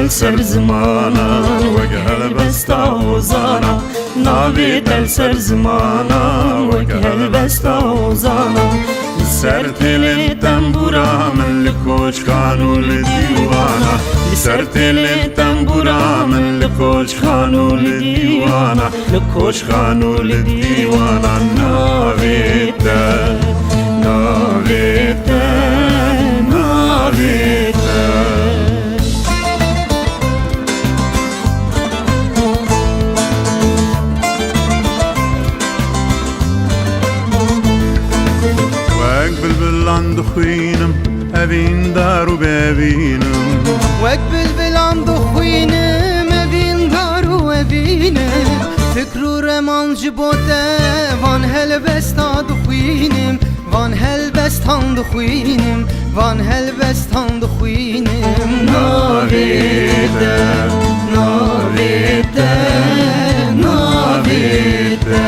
السر زمانا وقهل بستا وزانا نابت السر زمانا وقهل بستا وزانا سرت للتنبورا من لكوش خانو لديوانا سرت للتنبورا من لكوش خانو لديوانا لكوش خانو لديوانا نابتا نابتا نابتا عند خوینم اوین دارو ببینم وقبل بلند خوینم اوین دارو ببینم فکر و رمانج بوده وان هل بستاد خوینم وان هل بستان خوینم وان هل بستان خوینم ناویده ناویده ناویده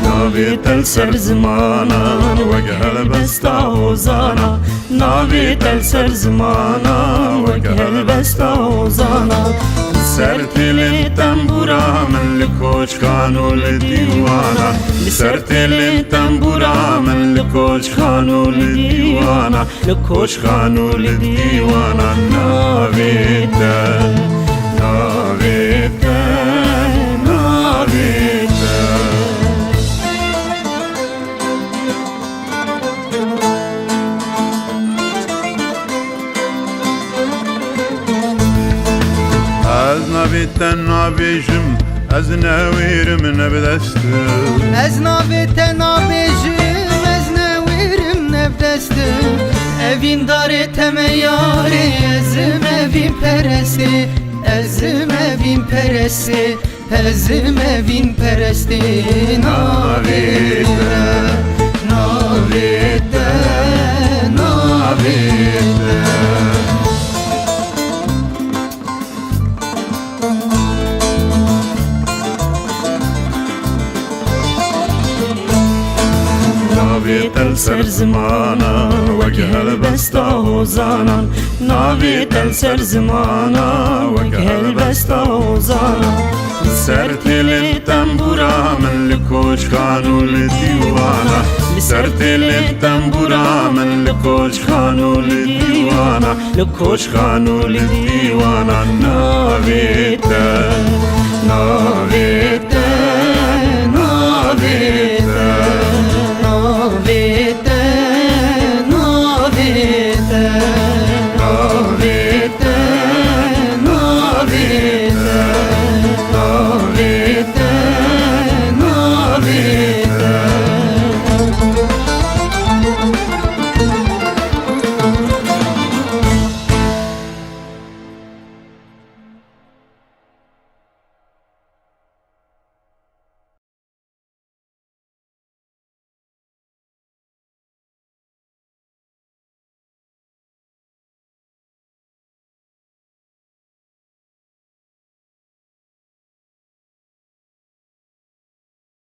نابت السر زمانا وقهل بستا وزانا نابت السر زمانا وقهل بستا وزانا سرت للتنبورا من لكوش خانو لديوانا سرت للتنبورا من لكوش خانو لديوانا لكوش خانو لديوانا نابتا نابتا نابتا از نابتن نابیجم از نویرم نبدستم از نابتن نابیجم از نویرم نبدستم evin dare teme yari ezim evin peresti ezim evin peresti ezim evin peresti navide navide navide نابت السر زمانا وقهل بستا وزانا نابت السر زمانا وقهل بستا وزانا سرت للتنبورا من لكوش خانو لديوانا سرت للتنبورا من لكوش خانو لديوانا لكوش خانو لديوانا نابتا نابتا